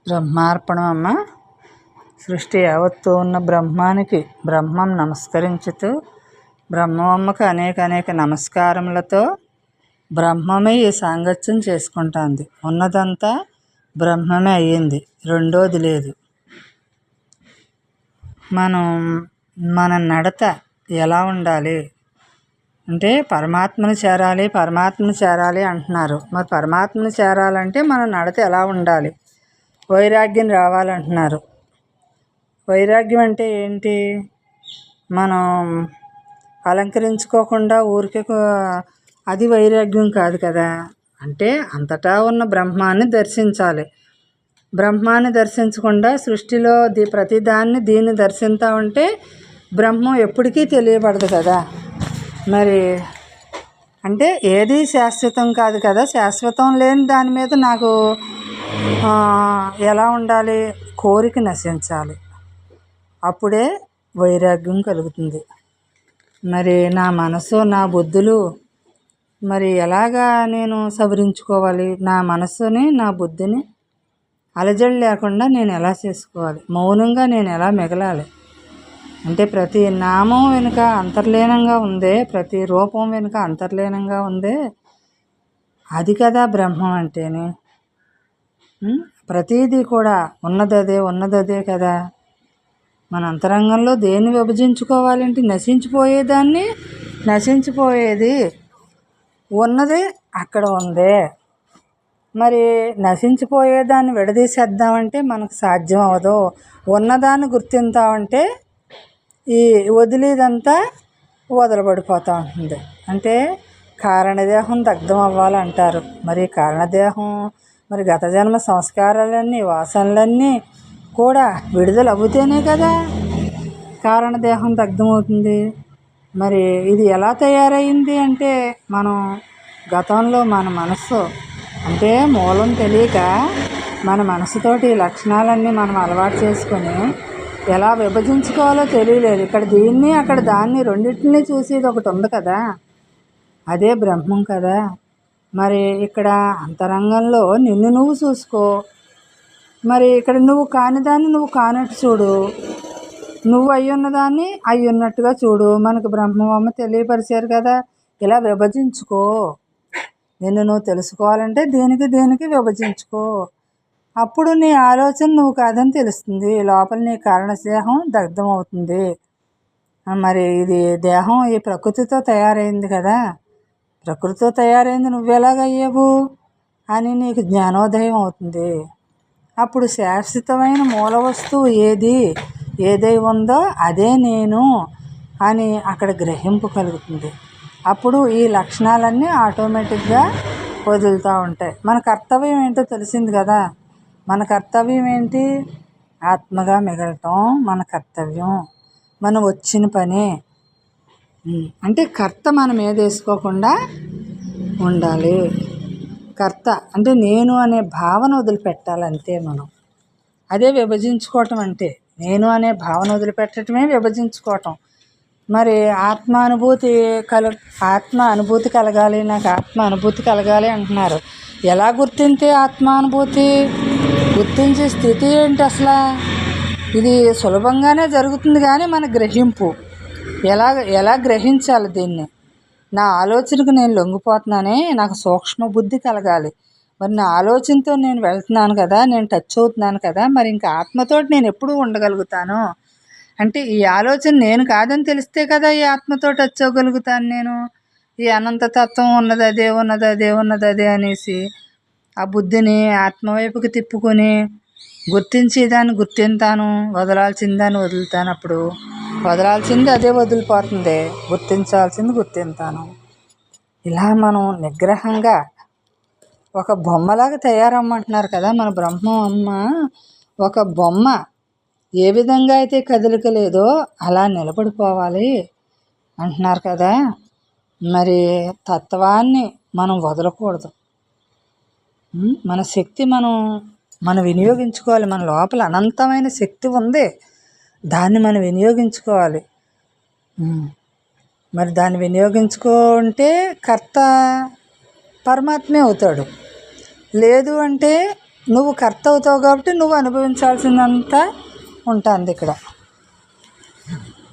బ్రహ్మార్పణం అమ్మ. సృష్టి యావత్తు ఉన్న బ్రహ్మానికి బ్రహ్మం నమస్కరించుతూ బ్రహ్మమ్మకు అనేక నమస్కారములతో బ్రహ్మమే ఈ సాంగత్యం చేసుకుంటుంది. ఉన్నదంతా బ్రహ్మమే అయ్యింది, రెండోది లేదు. మన నడత ఎలా ఉండాలి అంటే పరమాత్మను చేరాలి అంటున్నారు. మరి పరమాత్మను చేరాలంటే మన నడత ఎలా ఉండాలి? వైరాగ్యం రావాలంటున్నారు. వైరాగ్యం అంటే ఏంటి? మనం అలంకరించుకోకుండా ఊరికే అది వైరాగ్యం కాదు కదా. అంటే అంతటా ఉన్న బ్రహ్మాన్ని దర్శించాలి. బ్రహ్మాన్ని దర్శించకుండా సృష్టిలో ప్రతిదాన్ని దీన్ని దర్శిస్తూ ఉంటే బ్రహ్మం ఎప్పటికీ తెలియబడదు కదా. మరి అంటే ఏది శాశ్వతం కాదు కదా. శాశ్వతం లేని దాని మీద నాకు ఎలా ఉండాలి? కోరిక నశించాలి, అప్పుడే వైరాగ్యం కలుగుతుంది. మరి నా మనసు నా బుద్ధులు మరి ఎలాగా నేను సవరించుకోవాలి? నా మనస్సుని నా బుద్ధిని అలజడి లేకుండా నేను ఎలా చేసుకోవాలి? మౌనంగా నేను ఎలా మిగలాలి? అంటే ప్రతి నామం వెనుక అంతర్లీనంగా ఉందే, ప్రతి రూపం వెనుక అంతర్లీనంగా ఉందే, అది కదా బ్రహ్మం అంటేనే. ప్రతీది కూడా ఉన్నదదే కదా. మన అంతరంగంలో దేన్ని విభజించుకోవాలంటే నశించిపోయేది ఉన్నది అక్కడ ఉందే. మరి నశించిపోయేదాన్ని విడదీసేద్దామంటే మనకు సాధ్యం అవ్వదు. ఉన్నదాన్ని గుర్తింతామంటే ఈ వదిలేదంతా వదలబడిపోతూ ఉంటుంది. అంటే కారణదేహం దగ్ధం అవ్వాలంటారు. మరి కారణదేహం మరి గత జన్మ సంస్కారాలన్నీ వాసనలన్నీ కూడా విడుదల అవుతేనే కదా కారణదేహం దగ్ధమవుతుంది. మరి ఇది ఎలా తయారైంది అంటే మనం గతంలో మన మనస్సు అంటే మూలం తెలియక మన మనసుతోటి ఈ లక్షణాలన్నీ మనం అలవాటు చేసుకొని ఎలా విభజించుకోవాలో తెలియలేదు. ఇక్కడ దీన్ని అక్కడ దాన్ని రెండింటిని చూసేది ఒకటి ఉంది కదా, అదే బ్రహ్మం కదా. మరి ఇక్కడ అంతరంగంలో నిన్ను నువ్వు చూసుకో. మరి ఇక్కడ నువ్వు కానిదాన్ని నువ్వు కానట్టు చూడు, నువ్వు అయ్యున్నదాన్ని అయ్యున్నట్టుగా చూడు. మనకు బ్రహ్మమ్మ తెలియపరిచారు కదా, ఇలా విభజించుకో. నిన్ను నువ్వు తెలుసుకోవాలంటే దేనికి విభజించుకో. అప్పుడు నీ ఆలోచన నువ్వు కాదని తెలుస్తుంది. లోపల నీ కారణదేహం దగ్ధం అవుతుంది. మరి ఇది దేహం ఈ ప్రకృతితో తయారైంది కదా, ప్రకృతితో తయారైంది నువ్వెలాగయ్యావు అని నీకు జ్ఞానోదయం అవుతుంది. అప్పుడు శాశ్వతమైన మూల వస్తువు ఏదై ఉందో అదే నేను అని అక్కడ గ్రహింపు కలుగుతుంది. అప్పుడు ఈ లక్షణాలన్నీ ఆటోమేటిక్గా వదులుతూ ఉంటాయి. మన కర్తవ్యం ఏంటో తెలిసింది కదా. మన కర్తవ్యం ఏంటి? ఆత్మగా మిగలటం మన కర్తవ్యం, మనం వచ్చిన పని. అంటే కర్త మనం ఏదేసుకోకుండా ఉండాలి. కర్త అంటే నేను అనే భావన వదిలిపెట్టాలంతే మనం. అదే విభజించుకోవటం అంటే. నేను అనే భావన వదిలిపెట్టడమే విభజించుకోవటం. మరి ఆత్మ అనుభూతి కలగాలి, నాకు ఆత్మ అనుభూతి కలగాలి అంటున్నారు. ఎలా గుర్తింతే ఆత్మానుభూతి? గుర్తించే స్థితి ఏంటి అసలు? ఇది సులభంగానే జరుగుతుంది కానీ మన గ్రహింపు ఎలా గ్రహించాలి దీన్ని? నా ఆలోచనకు నేను లొంగిపోతున్నానే, నాకు సూక్ష్మ బుద్ధి కలగాలి. మరి నా ఆలోచనతో నేను వెళ్తున్నాను కదా, నేను టచ్ అవుతున్నాను కదా, మరి ఇంకా ఆత్మతోటి నేను ఎప్పుడూ ఉండగలుగుతాను అంటే ఈ ఆలోచన నేను కాదని తెలిస్తే కదా ఈ ఆత్మతో టచ్ అవ్వగలుగుతాను నేను. ఈ అనంతతత్వం ఉన్నదే అనేసి ఆ బుద్ధిని ఆత్మవైపుకి తిప్పుకొని గుర్తించేదాన్ని గుర్తింతాను, వదలాల్సిన దాన్ని వదులుతాను. అప్పుడు వదలాల్సింది అదే వదిలిపోతుంది, గుర్తించాల్సింది గుర్తింతాను. ఇలా మనం నిగ్రహంగా ఒక బొమ్మలాగా తయారమ్మంటున్నారు కదా మన బ్రహ్మం అమ్మ. ఒక బొమ్మ ఏ విధంగా అయితే కదలిక లేదో అలా నిలబడిపోవాలి అంటున్నారు కదా. మరి తత్వాన్ని మనం వదలకూడదు. మన శక్తి మనం వినియోగించుకోవాలి. మన లోపల అనంతమైన శక్తి ఉంది, దాన్ని మనం వినియోగించుకోవాలి. మరి దాన్ని వినియోగించుకుంటే కర్త పరమాత్మే అవుతాడు. లేదు అంటే నువ్వు కర్త అవుతావు కాబట్టి నువ్వు అనుభవించాల్సిందంతా ఉంటుంది ఇక్కడ.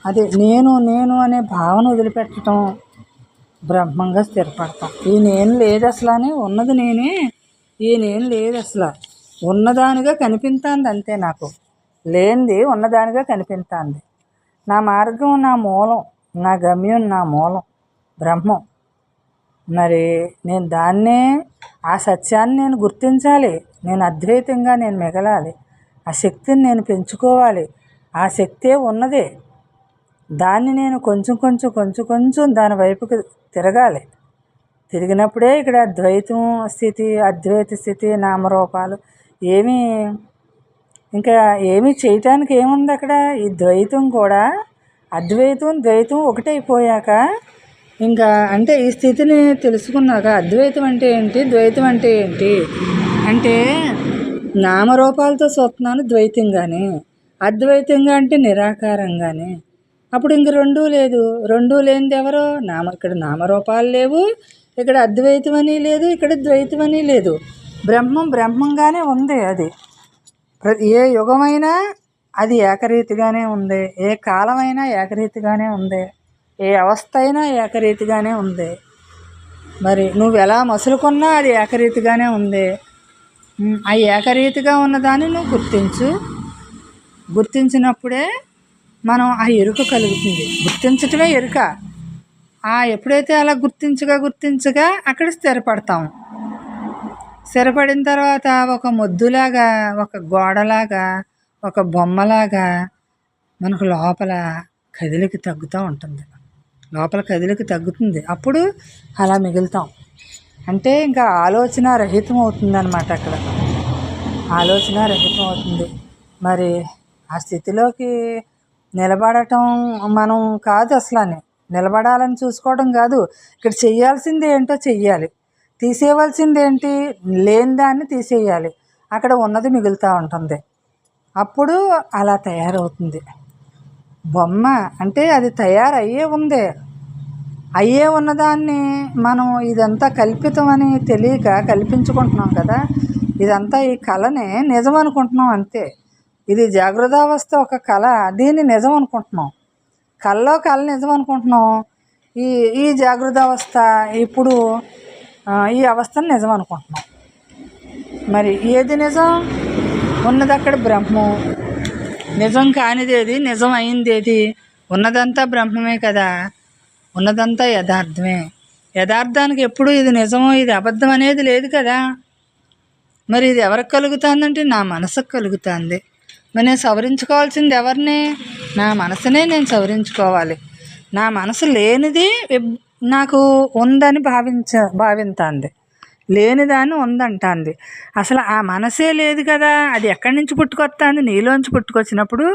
అదే నేను నేను అనే భావన వదిలిపెట్టడం, బ్రహ్మంగా స్థిరపడతాం. ఈ నేను లేదు అసలు అని, ఉన్నది నేనే, ఈ నేను లేదు అసలు, ఉన్నదానిగా కనిపిస్తుంది అంతే. నాకు లేనిది ఉన్నదానిగా కనిపిస్తుంది. నా మార్గం నా మూలం, నా గమ్యం నా మూలం బ్రహ్మం. మరి నేను దాన్నే, ఆ సత్యాన్ని నేను గుర్తించాలి. నేను అద్వైతంగా నేను మిగలాలి. ఆ శక్తిని నేను పెంచుకోవాలి. ఆ శక్తే ఉన్నదే. దాన్ని నేను కొంచెం కొంచెం కొంచెం కొంచెం దాని వైపుకి తిరగాలి. తిరిగినప్పుడే ఇక్కడ ద్వైతం స్థితి, అద్వైత స్థితి, నామరూపాలు ఏమీ ఇంకా ఏమీ చేయటానికి ఏముంది అక్కడ. ఈ ద్వైతం కూడా అద్వైతం ద్వైతం ఒకటైపోయాక ఇంకా అంటే ఈ స్థితిని తెలుసుకున్నాక అద్వైతం అంటే ఏంటి, ద్వైతం అంటే ఏంటి అంటే నామరూపాలతో చూస్తున్నాను ద్వైతంగానే, అద్వైతంగా అంటే నిరాకారంగానే. అప్పుడు ఇంక రెండూ లేదు. రెండూ లేనిది ఎవరో ఇక్కడ నామరూపాలు లేవు, ఇక్కడ అద్వైతం అని లేదు, ఇక్కడ ద్వైతం అని లేదు. బ్రహ్మం బ్రహ్మంగానే ఉంది. అది ఏ యుగమైనా అది ఏకరీతిగానే ఉంది, ఏ కాలమైనా ఏకరీతిగానే ఉంది, ఏ అవస్థ అయినా ఏకరీతిగానే ఉంది. మరి నువ్వు ఎలా మసులుకున్నా అది ఏకరీతిగానే ఉంది. ఆ ఏకరీతిగా ఉన్నదాన్ని నువ్వు గుర్తించు. గుర్తించినప్పుడే మనం ఆ ఎరుక కలుగుతుంది. గుర్తించటమే ఎరుక. ఎప్పుడైతే అలా గుర్తించగా అక్కడ స్థిరపడతాం. స్థిరపడిన తర్వాత ఒక మొద్దులాగా, ఒక గోడలాగా, ఒక బొమ్మలాగా మనకు లోపల కదిలికి తగ్గుతూ ఉంటుంది. లోపల కదిలికి తగ్గుతుంది. అప్పుడు అలా మిగులుతాం. అంటే ఇంకా ఆలోచన రహితం అవుతుంది అన్నమాట. అక్కడ ఆలోచన రహితం అవుతుంది. మరి ఆ స్థితిలోకి నిలబడటం మనం కాదు అసలు. నిలబడాలని చూసుకోవడం కాదు. ఇక్కడ చెయ్యాల్సింది ఏంటో చెయ్యాలి. తీసేయవలసింది ఏంటి, లేని దాన్ని తీసేయాలి. అక్కడ ఉన్నది మిగులుతూ ఉంటుంది. అప్పుడు అలా తయారవుతుంది బొమ్మ. అంటే అది తయారయ్యే ఉంది. అయ్యే ఉన్నదాన్ని మనం ఇదంతా కల్పితం అని తెలియక కల్పించుకుంటున్నాం కదా. ఇదంతా ఈ కళనే నిజం అనుకుంటున్నాం అంతే. ఇది జాగృతావస్థ ఒక కళ, దీన్ని నిజం అనుకుంటున్నాం. కళలో కళ నిజం అనుకుంటున్నాం. ఈ జాగృతావస్థ ఇప్పుడు ఈ అవస్థను నిజం అనుకుంటున్నాం. మరి ఏది నిజం? ఉన్నది అక్కడ బ్రహ్మం. నిజం కానిది ఏది, నిజం అయింది ఏది? ఉన్నదంతా బ్రహ్మమే కదా. ఉన్నదంతా యథార్థమే. యథార్థానికి ఎప్పుడు ఇది నిజమో ఇది అబద్ధం అనేది లేదు కదా. మరి ఇది ఎవరికి కలుగుతుందంటే నా మనసుకు కలుగుతుంది. మరి నేను సవరించుకోవాల్సింది ఎవరిని? నా మనసునే నేను సవరించుకోవాలి. నా మనసు లేనిది నాకు ఉందని భావించింది, లేనిదాన్ని ఉందంటుంది. అసలు ఆ మనసే లేదు కదా. అది ఎక్కడి నుంచి పుట్టుకొస్తుంది? నీలోంచి పుట్టుకొచ్చినప్పుడు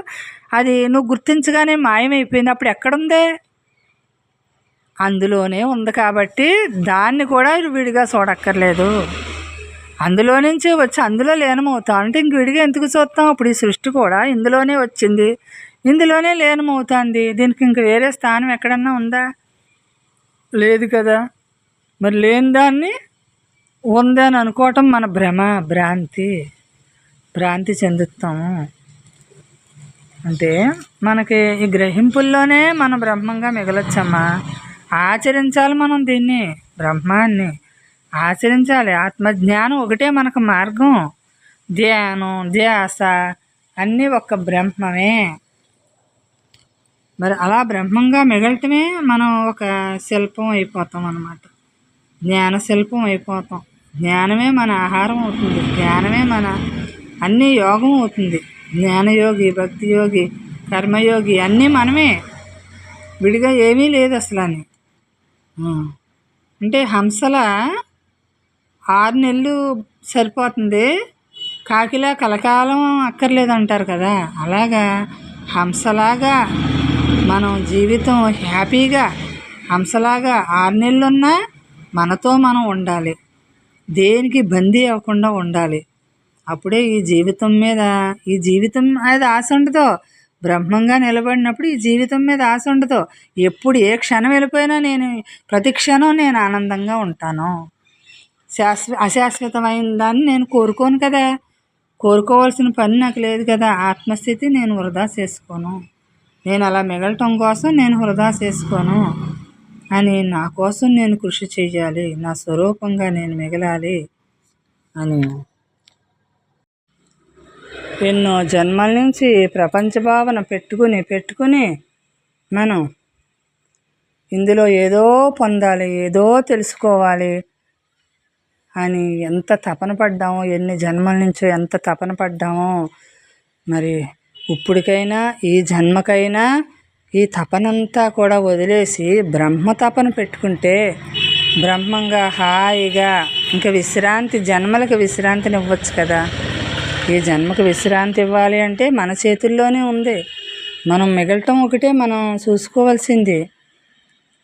అది నువ్వు గుర్తించగానే మాయమైపోయింది. అప్పుడు ఎక్కడుందే? అందులోనే ఉంది. కాబట్టి దాన్ని కూడా విడిగా చూడక్కర్లేదు. అందులో నుంచి వచ్చి అందులో లీనమవుతాం. అంటే ఇంక విడిగా ఎందుకు చూస్తాం? అప్పుడు ఈ సృష్టి కూడా ఇందులోనే వచ్చింది, ఇందులోనే లీనమవుతుంది. దీనికి ఇంక వేరే స్థానం ఎక్కడన్నా ఉందా? లేదు కదా. మరి లేని దాన్ని ఉందని అనుకోవటం మన భ్రమ, భ్రాంతి చెందుతాము. అంటే మనకి ఈ గ్రహింపుల్లోనే మన బ్రహ్మంగా మిగలొచ్చమ్మా. ఆచరించాలి మనం దీన్ని, బ్రహ్మాన్ని ఆచరించాలి. ఆత్మజ్ఞానం ఒకటే మనకు మార్గం. ధ్యానం, ధ్యాస అన్నీ ఒక్క బ్రహ్మమే. మరి అలా బ్రహ్మంగా మిగలటమే మనం ఒక శిల్పం అయిపోతాం అన్నమాట. జ్ఞాన శిల్పం అయిపోతాం. జ్ఞానమే మన ఆహారం అవుతుంది. జ్ఞానమే మన అన్నీ యోగం అవుతుంది. జ్ఞానయోగి, భక్తి యోగి, కర్మయోగి అన్నీ మనమే. విడిగా ఏమీ లేదు అసలు అని. అంటే హంసల 6 నెలలు సరిపోతుంది, కాకిలా కలకాలం అక్కర్లేదు అంటారు కదా. అలాగా హంసలాగా మనం జీవితం హ్యాపీగా, హంసలాగా 6 నెలలున్నా మనతో మనం ఉండాలి. దేనికి బందీ అవ్వకుండా ఉండాలి. అప్పుడే ఈ జీవితం మీద ఆశ ఉండదు. బ్రహ్మంగా నిలబడినప్పుడు ఈ జీవితం మీద ఆశ ఉండదు. ఎప్పుడు ఏ క్షణం వెళ్ళిపోయినా ప్రతి క్షణం నేను ఆనందంగా ఉంటాను. అశాశ్వతమైన దాన్ని నేను కోరుకోను కదా. కోరుకోవాల్సిన పని నాకు లేదు కదా. ఆత్మస్థితి నేను వృధా చేసుకోను, నేను అలా మిగలటం కోసం నేను వృధా చేసుకోను అని నా కోసం నేను కృషి చేయాలి, నా స్వరూపంగా నేను మిగలాలి అని ఎన్నో జన్మల నుంచి ప్రపంచ భావన పెట్టుకుని మనం ఇందులో ఏదో పొందాలి, ఏదో తెలుసుకోవాలి అని ఎంత తపన పడ్డామో, ఎన్ని జన్మల నుంచో ఎంత తపన పడ్డామో. మరి ఇప్పటికైనా ఈ జన్మకైనా ఈ తపనంతా కూడా వదిలేసి బ్రహ్మ తపన పెట్టుకుంటే బ్రహ్మంగా హాయిగా ఇంకా విశ్రాంతి, జన్మలకు విశ్రాంతిని ఇవ్వచ్చు కదా. ఈ జన్మకు విశ్రాంతి ఇవ్వాలి అంటే మన చేతుల్లోనే ఉంది. మనం మిగలటం ఒకటే మనం చూసుకోవాల్సింది.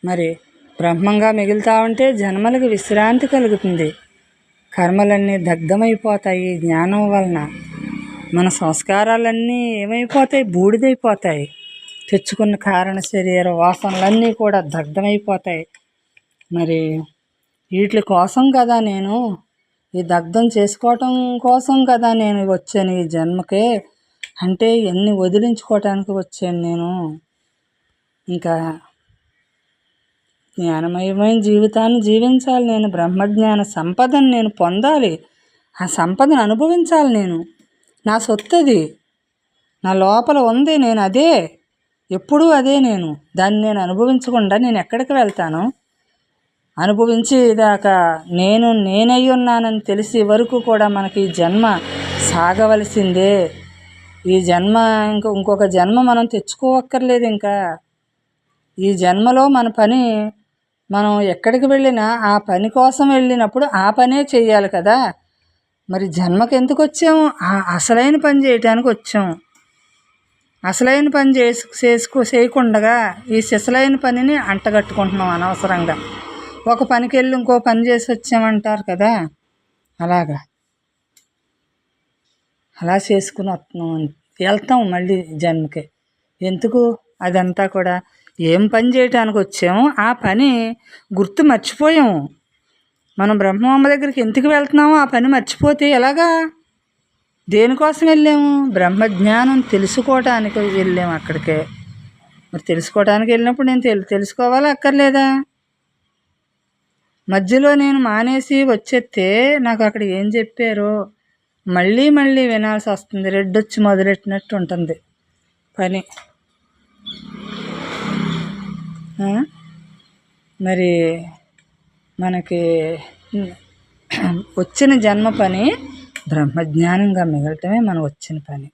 మరి బ్రహ్మంగా మిగులుతా ఉంటే జన్మలకు విశ్రాంతి కలుగుతుంది. కర్మలన్నీ దగ్ధమైపోతాయి జ్ఞానం వలన. మన సంస్కారాలన్నీ ఏమైపోతాయి? బూడిదైపోతాయి. తెచ్చుకున్న కారణ శరీర వాసనలన్నీ కూడా దగ్ధమైపోతాయి. మరి వీటి కోసం కదా నేను ఈ దగ్ధం చేసుకోవటం కోసం కదా నేను వచ్చాను ఈ జన్మకే. అంటే ఎన్ని వదిలించుకోవటానికి వచ్చాను నేను. ఇంకా జ్ఞానమయమైన జీవితాన్ని జీవించాలి నేను. బ్రహ్మజ్ఞాన సంపదను నేను పొందాలి, ఆ సంపదను అనుభవించాలి నేను. నా సొత్తది, నా లోపల ఉంది, నేను అదే, ఎప్పుడూ అదే నేను. దాన్ని నేను అనుభవించకుండా నేను ఎక్కడికి వెళ్తాను? అనుభవించేదాకా నేనై ఉన్నానని తెలిసే వరకు కూడా మనకి జన్మ సాగవలసిందే. ఈ జన్మ ఇంకొక జన్మ మనం తెచ్చుకోవక్కర్లేదు. ఇంకా ఈ జన్మలో మన పని మనం ఎక్కడికి వెళ్ళినా ఆ పని కోసం వెళ్ళినప్పుడు ఆ పనే చెయ్యాలి కదా. మరి జన్మకి ఎందుకు వచ్చాము? ఆ అసలైన పని చేయటానికి వచ్చాము. అసలైన పని చేయకుండా ఈ సిసలైన పనిని అంటగట్టుకుంటున్నాం అనవసరంగా. ఒక పనికి వెళ్ళి ఇంకో పని చేసి వచ్చామంటారు కదా, అలాగా అలా చేసుకుని వెళ్తాం మళ్ళీ జన్మకి. ఎందుకు? అదంతా కూడా ఏం పని చేయటానికి వచ్చాము ఆ పని గుర్తు మర్చిపోయాము. మనం బ్రహ్మమ్మ దగ్గరికి ఎందుకు వెళ్తున్నామో ఆ పని మర్చిపోతే ఎలాగా? దేనికోసం వెళ్ళాము? బ్రహ్మజ్ఞానం తెలుసుకోవటానికి వెళ్ళాము అక్కడికే. మరి తెలుసుకోవటానికి వెళ్ళినప్పుడు నేను తెలుసుకోవాలా అక్కర్లేదా? మధ్యలో నేను మానేసి వచ్చేస్తే నాకు అక్కడ ఏం చెప్పారో మళ్ళీ మళ్ళీ వినాల్సి వస్తుంది. రెడ్డొచ్చి మొదలెట్టినట్టు ఉంటుంది పని. మరి మనకి వచ్చిన జన్మ పని బ్రహ్మజ్ఞానంగా మిగలటమే మనం వచ్చిన పని.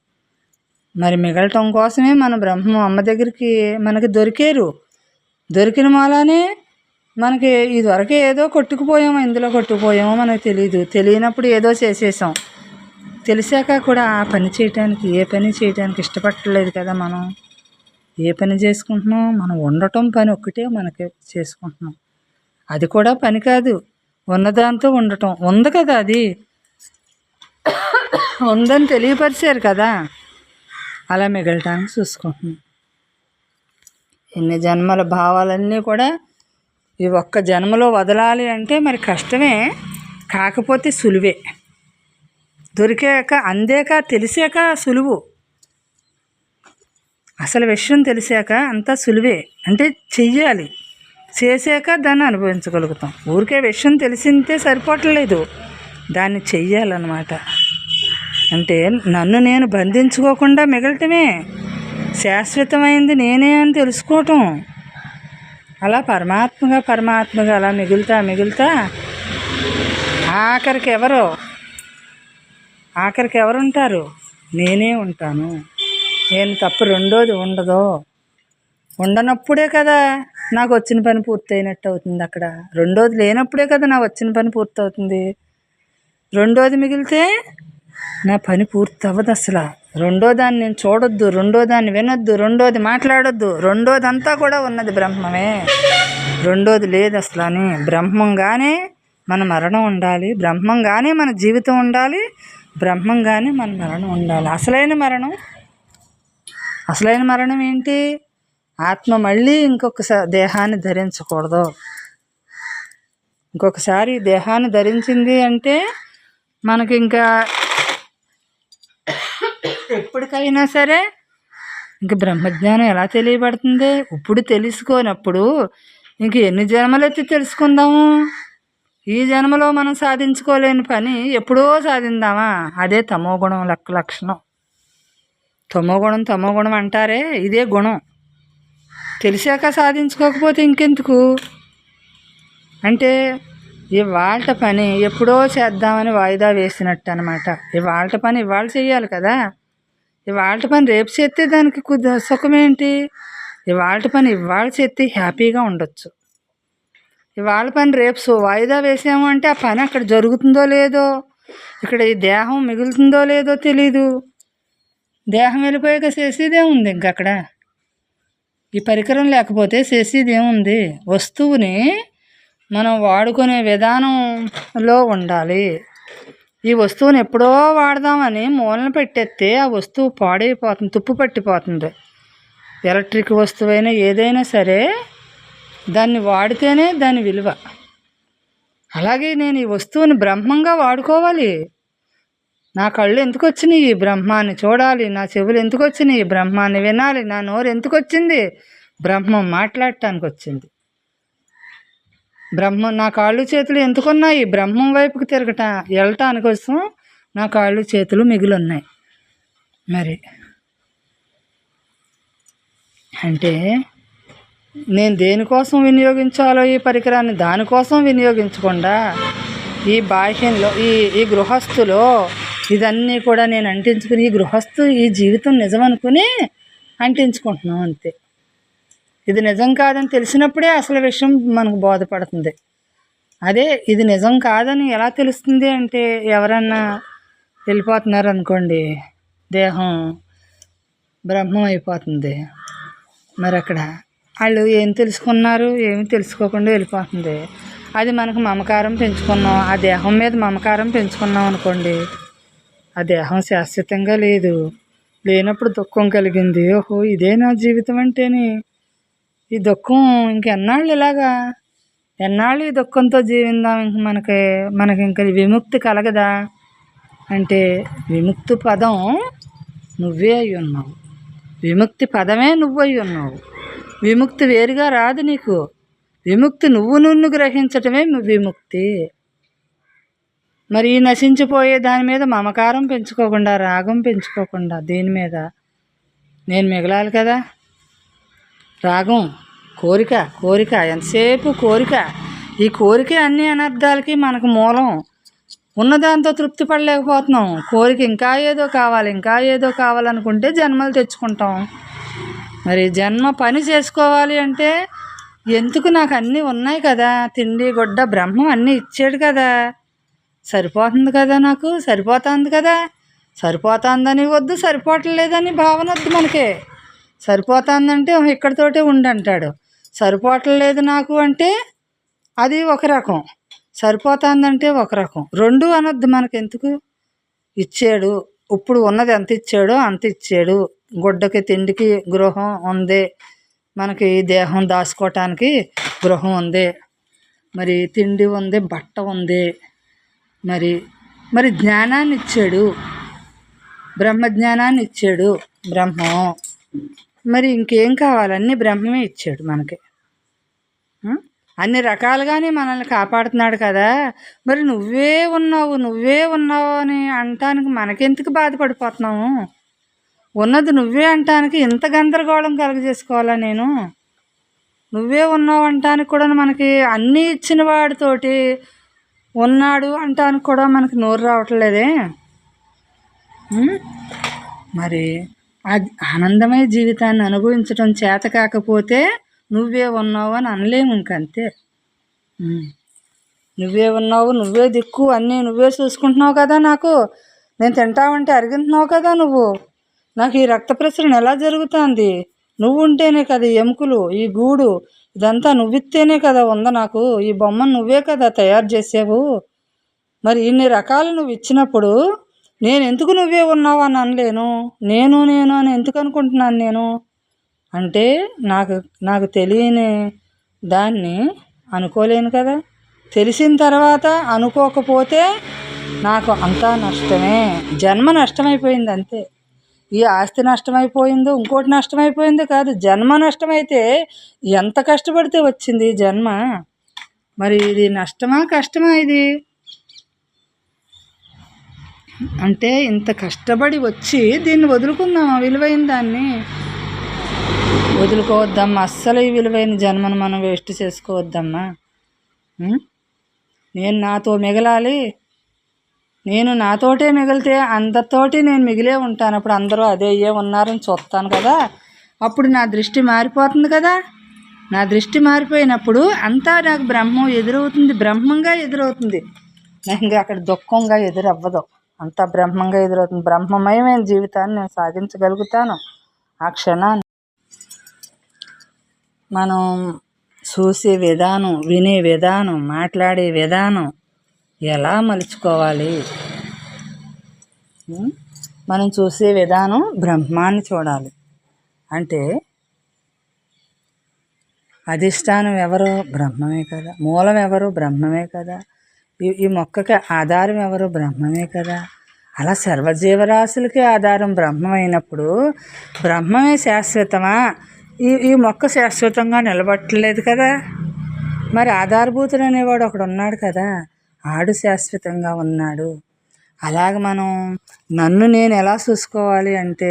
మరి మిగలటం కోసమే మన బ్రహ్మ అమ్మ దగ్గరికి మనకి దొరికిన మూలానే మనకి ఇదివరకే ఏదో కొట్టుకుపోయామో, ఇందులో కొట్టుకుపోయామో మనకు తెలియనప్పుడు ఏదో చేసేసాం. తెలిసాక కూడా ఆ పని చేయటానికి, ఏ పని చేయటానికి ఇష్టపడలేదు కదా. మనం ఏ పని చేసుకుంటున్నాం? మనం ఉండటం పని ఒక్కటే మనకి చేసుకుంటున్నాం. అది కూడా పని కాదు, ఉన్నదాంతో ఉండటం. ఉంది కదా, అది ఉందని తెలియపరిచారు కదా, అలా మిగలటానికి చూసుకుంటున్నాం. ఎన్ని జన్మల భావాలన్నీ కూడా ఈ ఒక్క జన్మలో వదలాలి అంటే మరి కష్టమే, కాకపోతే సులువే. దొరికాక, అందాక, తెలిసాక సులువు. అసలు విషయం తెలిసాక అంతా సులువే. అంటే చెయ్యాలి, చేసాక దాన్ని అనుభవించగలుగుతాం. ఊరికే విషయం తెలిసిందే సరిపోవట్లేదు, దాన్ని చెయ్యాలన్నమాట. అంటే నన్ను నేను బంధించుకోకుండా మిగలటమే శాశ్వతమైంది నేనే అని తెలుసుకోవటం. అలా పరమాత్మగా అలా మిగులుతా ఆఖరికి ఎవరు ఉంటారు? నేనే ఉంటాను. నేను తప్ప రెండోది ఉండదు. ఉండనప్పుడే కదా నాకు వచ్చిన పని పూర్తయినట్టు అవుతుంది. అక్కడ రెండోది లేనప్పుడే కదా నా వచ్చిన పని పూర్తవుతుంది. రెండోది మిగిలితే నా పని పూర్తి అవ్వదు అసలు. రెండో దాన్ని నేను చూడొద్దు, రెండో దాన్ని వినొద్దు, రెండోది మాట్లాడొద్దు. రెండోదంతా కూడా ఉన్నది బ్రహ్మమే, రెండోది లేదు అసలు. అని బ్రహ్మంగానే మన మరణం ఉండాలి, బ్రహ్మంగానే మన జీవితం ఉండాలి, బ్రహ్మంగానే మన మరణం ఉండాలి. అసలైన మరణం ఏంటి? ఆత్మ మళ్ళీ ఇంకొకసారి దేహాన్ని ధరించకూడదు. ఇంకొకసారి దేహాన్ని ధరించింది అంటే మనకి ఇంకా ఎప్పటికైనా సరే ఇంక బ్రహ్మజ్ఞానం ఎలా తెలియబడుతుంది? ఇప్పుడు తెలుసుకోనప్పుడు ఇంక ఎన్ని జన్మలెత్తి తెలుసుకుందాము? ఈ జన్మలో మనం సాధించుకోలేని పని ఎప్పుడో సాధిందామా? అదే తమోగుణం లక్షణం. తమోగుణం అంటారే, ఇదే గుణం. తెలిసాక సాధించుకోకపోతే ఇంకెందుకు? అంటే ఇవాళ పని ఎప్పుడో చేద్దామని వాయిదా వేసినట్టు అనమాట. ఇవాళ పని ఇవాళ చేయాలి కదా. ఇవాళ పని రేపు చేస్తే దానికి సుఖమేంటి? ఇవాళ పని ఇవాళ చేస్తే హ్యాపీగా ఉండొచ్చు. ఇవాళ పని రేపు వాయిదా వేసాము అంటే ఆ పని అక్కడ జరుగుతుందో లేదో, ఇక్కడ ఈ దేహం మిగులుతుందో లేదో తెలీదు. దేహం వెళ్ళిపోయాక చేసేదేముంది? ఇంకక్కడ ఈ పరికరం లేకపోతే చేసేదేముంది? వస్తువుని మనం వాడుకునే విధానంలో ఉండాలి. ఈ వస్తువుని ఎప్పుడో వాడదామని మూలన పెట్టేస్తే ఆ వస్తువు పాడైపోతుంది, తుప్పు పట్టిపోతుంది. ఎలక్ట్రిక్ వస్తువైనా ఏదైనా సరే దాన్ని వాడితేనే దాని విలువ. అలాగే నేను ఈ వస్తువుని బ్రహ్మంగా వాడుకోవాలి. నా కళ్ళు ఎందుకు వచ్చినాయి? బ్రహ్మాన్ని చూడాలి. నా చెవులు ఎందుకు వచ్చినాయి? బ్రహ్మాన్ని వినాలి. నా నోరు ఎందుకు వచ్చింది? బ్రహ్మం మాట్లాడటానికి వచ్చింది. బ్రహ్మం. నా కాళ్ళు చేతులు ఎందుకున్నాయి? బ్రహ్మం వైపుకి వెళ్ళటానికి కోసం నా కాళ్ళు చేతులు మిగిలిన్నాయి. మరి అంటే నేను దేనికోసం వినియోగించాలో ఈ పరికరాన్ని దానికోసం వినియోగించకుండా ఈ బాహ్యంలో ఈ గృహస్థులో ఇదన్నీ కూడా నేను అంటించుకుని ఈ జీవితం నిజం అనుకుని అంటించుకుంటున్నాం అంతే. ఇది నిజం కాదని తెలిసినప్పుడే అసలు విషయం మనకు బోధపడుతుంది. అదే ఇది నిజం కాదని ఎలా తెలుస్తుంది అంటే, ఎవరన్నా వెళ్ళిపోతున్నారు అనుకోండి, దేహం బ్రహ్మం అయిపోతుంది. మరి అక్కడ వాళ్ళు ఏం తెలుసుకున్నారు? ఏమి తెలుసుకోకుండా వెళ్ళిపోతుంది. అది మనకు మమకారం పెంచుకున్నాం, ఆ దేహం మీద మమకారం పెంచుకున్నాం అనుకోండి, ఆ దేహం శాశ్వతంగా లేనప్పుడు దుఃఖం కలిగింది. ఓహో, ఇదే నా జీవితం అంటేని ఈ దుఃఖం ఇంకెన్నాళ్ళు ఇలాగా, ఎన్నాళ్ళు ఈ దుఃఖంతో జీవిందాం? ఇంక మనకి ఇంకా విముక్తి కలగదా అంటే, విముక్తి పదం నువ్వే అయి ఉన్నావు. విముక్తి పదమే నువ్వు అయి ఉన్నావు. విముక్తి వేరుగా రాదు నీకు. విముక్తి నువ్వు గ్రహించటమే విముక్తి. మరి నశించిపోయే దాని మీద మమకారం పెంచుకోకుండా, రాగం పెంచుకోకుండా, దేని మీద నేను మిగలాలి కదా. రాగం, కోరిక, ఎంతసేపు కోరిక. ఈ కోరిక అన్ని అనర్థాలకి మనకు మూలం. ఉన్నదాంతో తృప్తి పడలేకపోతున్నాం. కోరిక ఇంకా ఏదో కావాలనుకుంటే జన్మలు తెచ్చుకుంటాం. మరి జన్మ పని చేసుకోవాలి అంటే ఎందుకు? నాకు అన్నీ ఉన్నాయి కదా, తిండి గుడ్డ బ్రహ్మం అన్నీ ఇచ్చాడు కదా, సరిపోతుంది కదా, నాకు సరిపోతుంది కదా. సరిపోతుందని వద్దు, సరిపోవట్లేదని భావన వద్దు మనకి. సరిపోతుందంటే ఇక్కడితోటే ఉండంటాడు. సరిపోవట్లేదు నాకు అంటే అది ఒక రకం, సరిపోతుందంటే ఒక రకం. రెండు అనొద్దు మనకెందుకు. ఇచ్చాడు, ఇప్పుడు ఉన్నది ఎంత ఇచ్చాడో అంత ఇచ్చాడు. గుడ్డకి తిండికి గృహం ఉంది, మనకి దేహం దాచుకోవటానికి గృహం ఉంది, మరి తిండి ఉంది, బట్ట ఉంది, మరి జ్ఞానాన్ని ఇచ్చాడు, బ్రహ్మజ్ఞానాన్ని ఇచ్చాడు బ్రహ్మం. మరి ఇంకేం కావాలి? అన్నీ బ్రహ్మమే ఇచ్చాడు మనకి. అన్ని రకాలుగానే మనల్ని కాపాడుతున్నాడు కదా. మరి నువ్వే ఉన్నావు అని అంటానికి మనకెందుకు బాధపడిపోతున్నాము? ఉన్నది నువ్వే అంటానికి ఇంత గందరగోళం కలుగజేసుకోవాలా నేను? నువ్వే ఉన్నావు అంటానికి కూడా మనకి అన్నీ ఇచ్చిన వాడితోటి ఉన్నాడు అంటానికి కూడా మనకి నోరు రావట్లేదే. మరి ఆ ఆనందమయ జీవితాన్ని అనుభవించడం చేత కాకపోతే నువ్వే ఉన్నావు అని అనలేము. ఇంకంతే. నువ్వే ఉన్నావు, నువ్వే దిక్కు, అన్నీ నువ్వే చూసుకుంటున్నావు కదా. నాకు నేను తింటావంటే అరిగింటున్నావు కదా నువ్వు. నాకు ఈ రక్త ప్రసరణ ఎలా జరుగుతుంది? నువ్వు ఉంటేనే కదా ఎముకలు, ఈ గూడు, ఇదంతా నువ్విస్తేనే కదా ఉంది నాకు. ఈ బొమ్మను నువ్వే కదా తయారు చేసావు. మరి ఇన్ని రకాలు నువ్వు ఇచ్చినప్పుడు నేను ఎందుకు నువ్వే ఉన్నావు అని అనలేను. నేను అని ఎందుకు అనుకుంటున్నాను నేను అంటే, నాకు తెలియని దాన్ని అనుకోలేను కదా. తెలిసిన తర్వాత అనుకోకపోతే నాకు అంతా నష్టమే, జన్మ నష్టమైపోయింది అంతే. ఈ ఆస్తి నష్టమైపోయిందో ఇంకోటి నష్టమైపోయిందో కాదు, జన్మ నష్టమైతే ఎంత కష్టపడితే వచ్చింది ఈ జన్మ. మరి ఇది నష్టమా కష్టమా? ఇది అంటే ఇంత కష్టపడి వచ్చి దీన్ని వదులుకుందామా? విలువైన దాన్ని వదులుకోవద్దమ్మా. అస్సలు ఈ విలువైన జన్మను మనం వేస్ట్ చేసుకోవద్దమ్మా. నేను నాతో మిగలాలి, నేను నాతోటే మిగిలితే అందరితోటి నేను మిగిలే ఉంటాను. అప్పుడు అందరూ అదే ఉన్నారని చూస్తాను కదా, అప్పుడు నా దృష్టి మారిపోతుంది కదా. నా దృష్టి మారిపోయినప్పుడు అంతా నాకు బ్రహ్మం ఎదురవుతుంది, బ్రహ్మంగా ఎదురవుతుంది. నాకు ఇంకా అక్కడ దుఃఖంగా ఎదురవ్వదు, అంతా బ్రహ్మంగా ఎదురవుతుంది. బ్రహ్మమయమైన జీవితాన్ని నేను సాధించగలుగుతాను ఆ క్షణాన్ని. మనం చూసే విధానం, వినే విధానం, మాట్లాడే విధానం ఎలా మలుచుకోవాలి? మనం చూసే విధానం బ్రహ్మాన్ని చూడాలి. అంటే అధిష్టానం ఎవరు? బ్రహ్మమే కదా. మూలం ఎవరు? బ్రహ్మమే కదా. ఈ మొక్కకి ఆధారం ఎవరు? బ్రహ్మమే కదా. అలా సర్వజీవరాశులకి ఆధారం బ్రహ్మమైనప్పుడు బ్రహ్మమే శాశ్వతమా? ఈ మొక్క శాశ్వతంగా నిలబట్టలేదు కదా. మరి ఆధారభూతుడు అనేవాడు ఒకడు ఉన్నాడు కదా, ఆడు శాశ్వతంగా ఉన్నాడు. అలాగ మనం నన్ను నేను ఎలా చూసుకోవాలి అంటే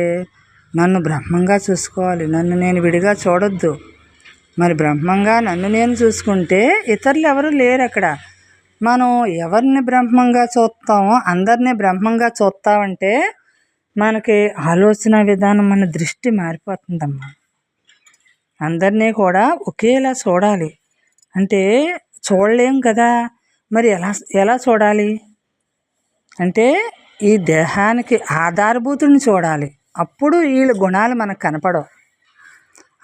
నన్ను బ్రహ్మంగా చూసుకోవాలి. నన్ను నేను విడిగా చూడొద్దు. మరి బ్రహ్మంగా నన్ను నేను చూసుకుంటే ఇతరులు ఎవరు లేరు అక్కడ. మనం ఎవరిని బ్రహ్మంగా చూస్తామో అందరినీ బ్రహ్మంగా చూస్తామంటే మనకి ఆలోచన విధానం, మన దృష్టి మారిపోతుందమ్మా. అందరినీ కూడా ఒకేలా చూడాలి అంటే చూడలేం కదా. మరి ఎలా చూడాలి అంటే ఈ దేహానికి ఆధారభూతుడిని చూడాలి. అప్పుడు వీళ్ళ గుణాలు మనకు కనపడవు.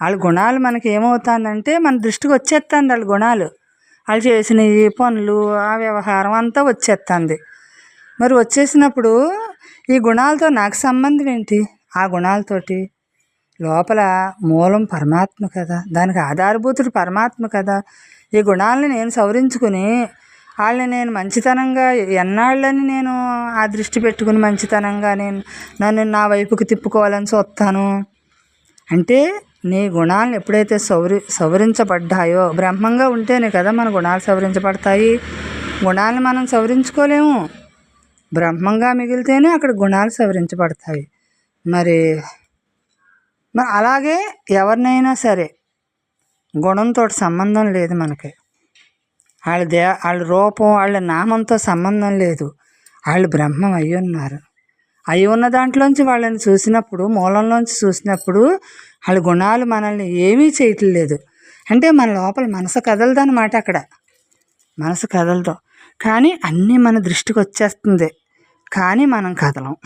వాళ్ళ గుణాలు మనకి ఏమవుతుందంటే మన దృష్టికి వచ్చేస్తుంది. వాళ్ళ గుణాలు, వాళ్ళు చేసిన ఈ పనులు, ఆ వ్యవహారం అంతా వచ్చేస్తుంది. మరి వచ్చేసినప్పుడు ఈ గుణాలతో నాకు సంబంధం ఏంటి? ఆ గుణాలతోటి లోపల మూలం పరమాత్మ కదా, దానికి ఆధారభూతుడు పరమాత్మ కదా. ఈ గుణాలని నేను సవరించుకుని వాళ్ళని నేను మంచితనంగా ఎన్నాళ్ళని నేను ఆ దృష్టి పెట్టుకుని మంచితనంగా నన్ను నా వైపుకి తిప్పుకోవాలని చూస్తాను. అంటే నీ గుణాలను ఎప్పుడైతే సవరించబడ్డాయో, బ్రహ్మంగా ఉంటేనే కదా మన గుణాలు సవరించబడతాయి. గుణాలను మనం సవరించుకోలేము, బ్రహ్మంగా మిగిలితేనే అక్కడ గుణాలు సవరించబడతాయి. మరి అలాగే ఎవరినైనా సరే గుణంతో సంబంధం లేదు మనకి. వాళ్ళ రూపం, వాళ్ళ నామంతో సంబంధం లేదు. వాళ్ళు బ్రహ్మం అయి ఉన్నారు. అయి ఉన్న దాంట్లోంచి వాళ్ళని చూసినప్పుడు, మూలంలోంచి చూసినప్పుడు వాళ్ళ గుణాలు మనల్ని ఏమీ చేయట్లేదు. అంటే మన లోపల మనసు కదలదు అన్నమాట. అక్కడ మనసు కదలదు, కానీ అన్నీ మన దృష్టికి వచ్చేస్తుంది. కానీ మనం కదలం.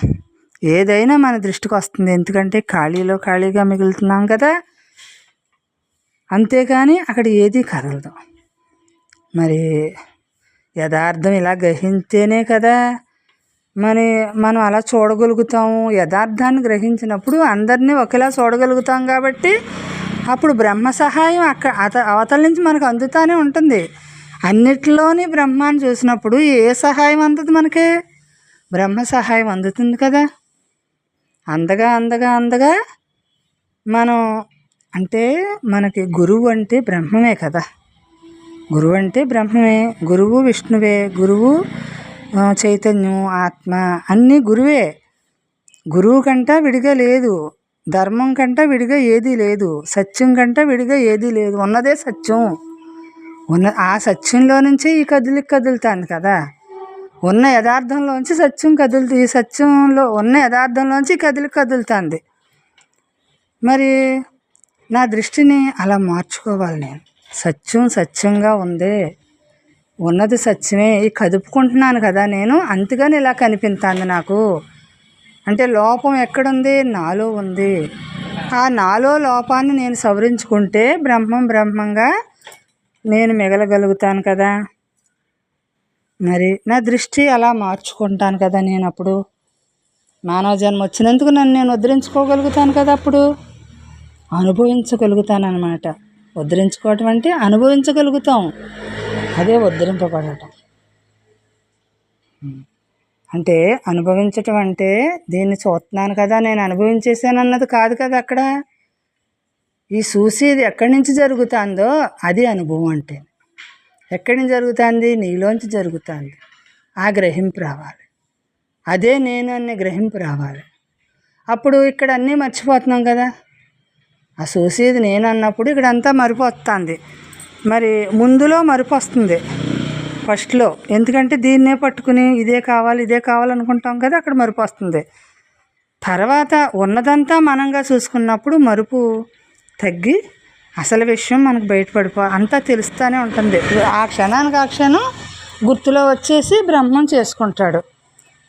ఏదైనా మన దృష్టికి వస్తుంది, ఎందుకంటే ఖాళీగా మిగులుతున్నాం కదా. అంతేకాని అక్కడ ఏది కదలదు. మరి యథార్థం ఇలా గ్రహించేనే కదా మనం అలా చూడగలుగుతాము. యథార్థాన్ని గ్రహించినప్పుడు అందరినీ ఒకేలా చూడగలుగుతాం కాబట్టి అప్పుడు బ్రహ్మ సహాయం అవతల నుంచి మనకు అందుతూనే ఉంటుంది. అన్నిటిలోని బ్రహ్మాన్ని చూసినప్పుడు ఏ సహాయం అందుతుంది మనకి? బ్రహ్మ సహాయం అందుతుంది కదా. అందగా మనం అంటే మనకి గురువు అంటే బ్రహ్మమే కదా. గురువు అంటే బ్రహ్మమే. గురువు విష్ణువే, గురువు చైతన్యం, ఆత్మ అన్నీ గురువే. గురువు కంట విడిగా లేదు, ధర్మం కంట విడిగా ఏదీ లేదు, సత్యం కంట విడిగా ఏదీ లేదు. ఉన్నదే సత్యం. ఆ సత్యంలో నుంచే ఈ కదులుతుంది కదా. ఉన్న యథార్థంలోంచి సత్యం కదులుతుంది, ఈ సత్యంలో ఉన్న యథార్థంలోంచి కదులుతుంది. మరి నా దృష్టిని అలా మార్చుకోవాలి. నేను సత్యంగా ఉందే, ఉన్నది సత్యమే, ఈ కదుపుకుంటున్నాను కదా నేను, అంతగానే ఇలా కనిపిస్తుంది నాకు. అంటే లోపం ఎక్కడుంది? నాలో ఉంది. ఆ నాలో లోపాన్ని నేను సవరించుకుంటే బ్రహ్మంగా నేను మిగలగలుగుతాను కదా. మరి నా దృష్టి అలా మార్చుకుంటాను కదా. నేను అప్పుడు మానవ జన్మ వచ్చినందుకు నన్ను నేను ఉద్ధరించుకోగలుగుతాను కదా. అప్పుడు అనుభవించగలుగుతాను అన్నమాట. ఉద్ధరించుకోవటం అంటే అనుభవించగలుగుతాం, అదే ఉద్ధరింపబడటం. అంటే అనుభవించటం అంటే దీన్ని చూస్తున్నాను కదా, నేను అనుభవించేసాను అన్నది కాదు కదా. అక్కడ ఈ చూసేది ఎక్కడి నుంచి జరుగుతుందో అది అనుభవం అంటే. ఎక్కడి నుంచి జరుగుతుంది? నీలోంచి జరుగుతుంది. ఆ గ్రహింపు రావాలి. అదే నేను అనే గ్రహింపు రావాలి. అప్పుడు ఇక్కడ అన్నీ మర్చిపోతున్నాం కదా. ఆ చూసేది నేను అన్నప్పుడు ఇక్కడంతా మరుపు వస్తుంది. మరి ముందులో మరుపు వస్తుంది ఫస్ట్లో, ఎందుకంటే దీన్నే పట్టుకుని ఇదే కావాలి ఇదే కావాలనుకుంటాం కదా, అక్కడ మరుపు వస్తుంది. తర్వాత ఉన్నదంతా మనంగా చూసుకున్నప్పుడు మరుపు తగ్గి అసలు విషయం మనకు అంతా తెలుస్తూనే ఉంటుంది. ఆ క్షణానికి ఆ క్షణం గుర్తులో వచ్చేసి బ్రహ్మం చేసుకుంటాడు.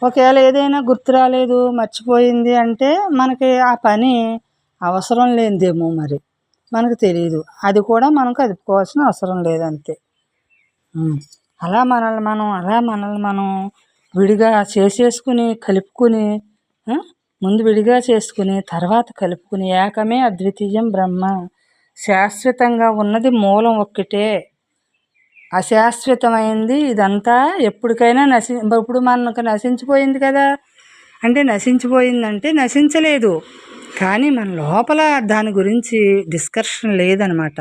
ఒకవేళ ఏదైనా గుర్తు రాలేదు, మర్చిపోయింది అంటే మనకి ఆ పని అవసరం లేనిదేమో, మరి మనకు తెలియదు. అది కూడా మనం కదుపుకోవాల్సిన అవసరం లేదంతే. అలా మనల్ని మనం విడిగా చేసేసుకుని కలుపుకుని, ముందు విడిగా చేసుకుని తర్వాత కలుపుకుని ఏకమే అద్వితీయం బ్రహ్మ, శాశ్వతంగా ఉన్నది మూలం ఒక్కటే, అశాశ్వతమైంది ఇదంతా ఎప్పటికైనా ఇప్పుడు మనకు నశించిపోయింది కదా. అంటే నశించిపోయిందంటే నశించలేదు, కానీ మన లోపల దాని గురించి డిస్కషన్ లేదనమాట.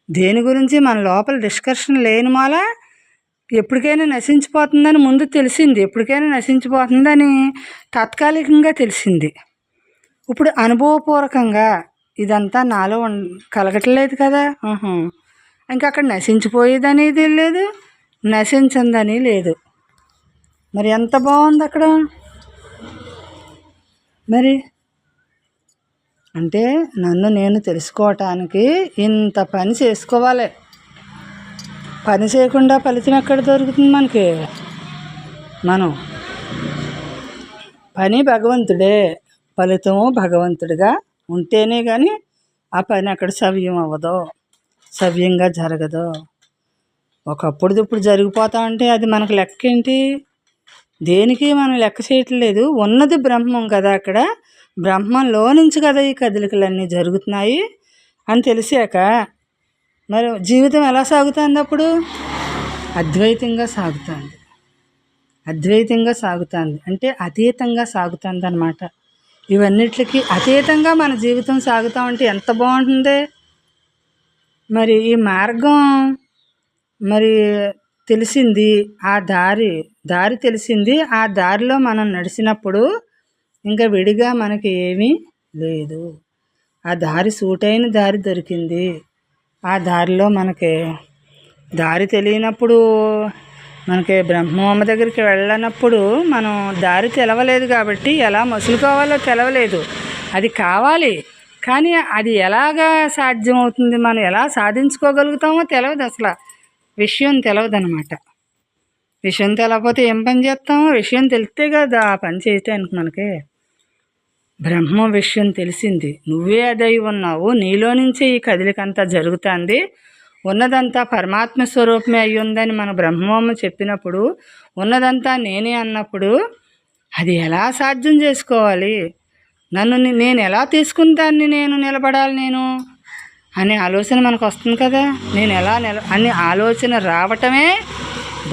దేని గురించి మన లోపల డిస్కషన్ లేని మాల ఎప్పటికైనా నశించిపోతుందని ముందు తెలిసింది, ఎప్పటికైనా నశించిపోతుందని తాత్కాలికంగా తెలిసింది. ఇప్పుడు అనుభవపూర్వకంగా ఇదంతా నాలో కలగట్లేదు కదా. ఇంకా అక్కడ నశించిపోయేదనేది లేదు, నశించిందని లేదు. మరి ఎంత బాగుంది అక్కడ. మరి అంటే నన్ను నేను తెలుసుకోవటానికి ఇంత పని చేసుకోవాలి. పని చేయకుండా ఫలితం ఎక్కడ దొరుకుతుంది మనకి? పని భగవంతుడే, ఫలితము భగవంతుడిగా ఉంటేనే కానీ ఆ పని అక్కడ సవ్యం అవ్వదు, సవ్యంగా జరగదు. ఒకప్పుడు ఇప్పుడు జరిగిపోతా ఉంటే అది మనకు లెక్క ఏంటి? దేనికి మనం లెక్క చేయట్లేదు. ఉన్నది బ్రహ్మం కదా, అక్కడ బ్రహ్మంలో నుంచి కదా ఈ కదలికలన్నీ జరుగుతున్నాయి అని తెలిసాక మరి జీవితం ఎలా సాగుతుంది? అప్పుడు అద్వైతంగా సాగుతుంది. అద్వైతంగా సాగుతుంది అంటే అతీతంగా సాగుతుంది అన్నమాట. ఇవన్నిటికి అతీతంగా మన జీవితం సాగుతూ ఉంటే ఎంత బాగుంటుంది. మరి ఈ మార్గం మరి తెలిసింది, ఆ దారి తెలిసింది. ఆ దారిలో మనం నడిచినప్పుడు ఇంకా విడిగా మనకి ఏమీ లేదు. ఆ దారి సూటైన దారి దొరికింది. ఆ దారిలో మనకి దారి తెలియనప్పుడు, మనకి బ్రహ్మమ్మ దగ్గరికి వెళ్ళనప్పుడు మనం దారి తెలవలేదు కాబట్టి ఎలా మసులుకోవాలో తెలవలేదు. అది కావాలి, కానీ అది ఎలాగా సాధ్యమవుతుంది, మనం ఎలా సాధించుకోగలుగుతామో తెలియదు. అసలు విషయం తెలియదు అన్నమాట. విషయం తెలవకపోతే ఏం పని చేస్తామో, విషయం తెలిస్తే కదా ఆ పని చేయటానికి మనకి. బ్రహ్మ విషయం తెలిసింది, నువ్వే అదై ఉన్నావు, నీలో నుంచే ఈ కదిలికంతా జరుగుతుంది, ఉన్నదంతా పరమాత్మ స్వరూపమే అయి ఉందని మన బ్రహ్మమ్మ చెప్పినప్పుడు, ఉన్నదంతా నేనే అన్నప్పుడు అది ఎలా సాధ్యం చేసుకోవాలి? నేను ఎలా తీసుకుని దాన్ని నేను నిలబడాలి నేను అనే ఆలోచన మనకు వస్తుంది కదా. నేను ఎలా అనే ఆలోచన రావటమే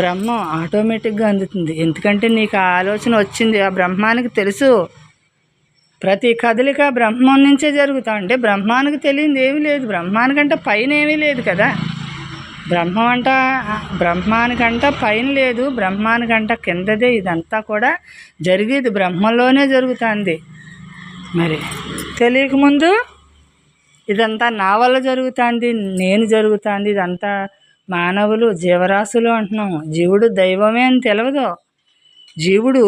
బ్రహ్మం ఆటోమేటిక్గా అందుతుంది. ఎందుకంటే నీకు ఆ ఆలోచన వచ్చింది, ఆ బ్రహ్మానికి తెలుసు. ప్రతి కదలిక బ్రహ్మం నుంచే జరుగుతా ఉంటే బ్రహ్మానికి తెలియదు ఏమీ లేదు. బ్రహ్మానికంటే పైన ఏమీ లేదు కదా. బ్రహ్మానికంట పైన లేదు, బ్రహ్మానికంట కిందదే ఇదంతా కూడా జరిగేది బ్రహ్మంలోనే జరుగుతుంది. మరి తెలియకముందు ఇదంతా నా వల్ల జరుగుతుంది, నేను జరుగుతుంది, ఇదంతా మానవులు జీవరాశులు అంటున్నాము. జీవుడు దైవమే అని తెలియదు. జీవుడు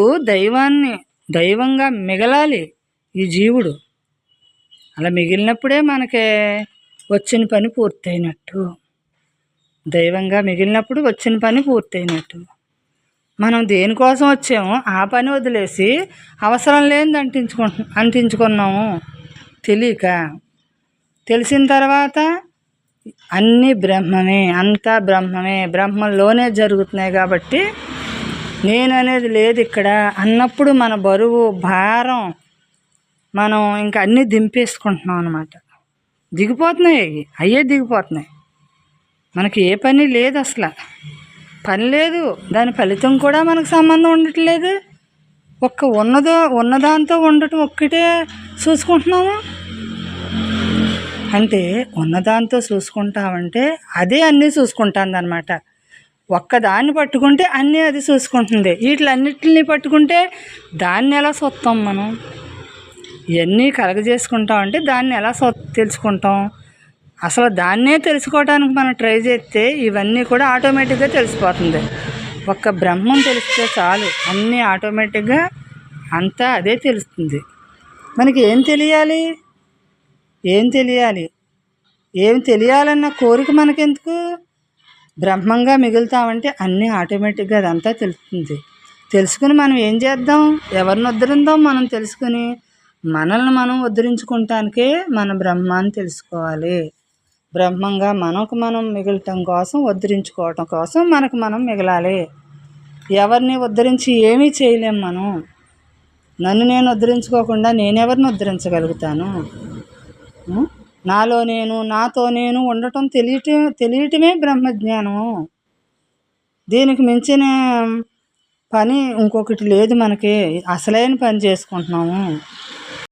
దైవంగా మిగలాలి. ఈ జీవుడు అలా మిగిలినప్పుడే మనకి వచ్చిన పని పూర్తయినట్టు. దైవంగా మిగిలినప్పుడు వచ్చిన పని పూర్తయినట్టు. మనం దేనికోసం వచ్చామో ఆ పని వదిలేసి అవసరం లేనిది అంటించుకున్నాము తెలియక. తెలిసిన తర్వాత అన్నీ బ్రహ్మమే, అంతా బ్రహ్మమే, బ్రహ్మంలోనే జరుగుతున్నాయి కాబట్టి నేను అనేది లేదు ఇక్కడ అన్నప్పుడు మన బరువు భారం మనం ఇంకా అన్నీ దింపేసుకుంటున్నాం అన్నమాట. దిగిపోతున్నాయి. మనకి ఏ పని లేదు, అసలు పని లేదు, దాని ఫలితం కూడా మనకు సంబంధం ఉండట్లేదు. ఉన్నదాంతో ఉండటం ఒక్కటే చూసుకుంటున్నాము. అంటే ఉన్నదాంతో చూసుకుంటామంటే అదే అన్నీ చూసుకుంటుంది అనమాట. ఒక్కదాన్ని పట్టుకుంటే అన్నీ అది చూసుకుంటుంది. వీటిలన్నిటిని పట్టుకుంటే దాన్ని ఎలా చూస్తాం మనం? ఇవన్నీ కలగజేసుకుంటామంటే దాన్ని ఎలా తెలుసుకుంటాం? అసలు దాన్నే తెలుసుకోవడానికి మనం ట్రై చేస్తే ఇవన్నీ కూడా ఆటోమేటిక్గా తెలిసిపోతుంది. ఒక్క బ్రహ్మం తెలిస్తే చాలు, అన్నీ ఆటోమేటిక్గా అంతా అదే తెలుస్తుంది. మనకి ఏం తెలియాలి? ఏం తెలియాలన్న కోరిక మనకెందుకు? బ్రహ్మంగా మిగులుతామంటే అన్నీ ఆటోమేటిక్గా అదంతా తెలుస్తుంది. తెలుసుకుని మనం ఏం చేద్దాం? ఎవరిని ఉద్ధరిందాం? మనం తెలుసుకుని మనల్ని మనం ఉద్ధరించుకుంటానికే మన బ్రహ్మాన్ని తెలుసుకోవాలి. బ్రహ్మంగా మనకు మనం మిగలటం కోసం, ఉద్ధరించుకోవటం కోసం మనకు మనం మిగలాలి. ఎవరిని ఉద్ధరించి ఏమీ చేయలేం మనం. నన్ను నేను ఉద్ధరించుకోకుండా నేనెవరిని ఉద్ధరించగలుగుతాను? నాలో నేను, నాతో నేను ఉండటం తెలియటమే బ్రహ్మజ్ఞానం. దీనికి మించిన పని ఇంకొకటి లేదు మనకి. అసలైన పని చేసుకుంటున్నాము.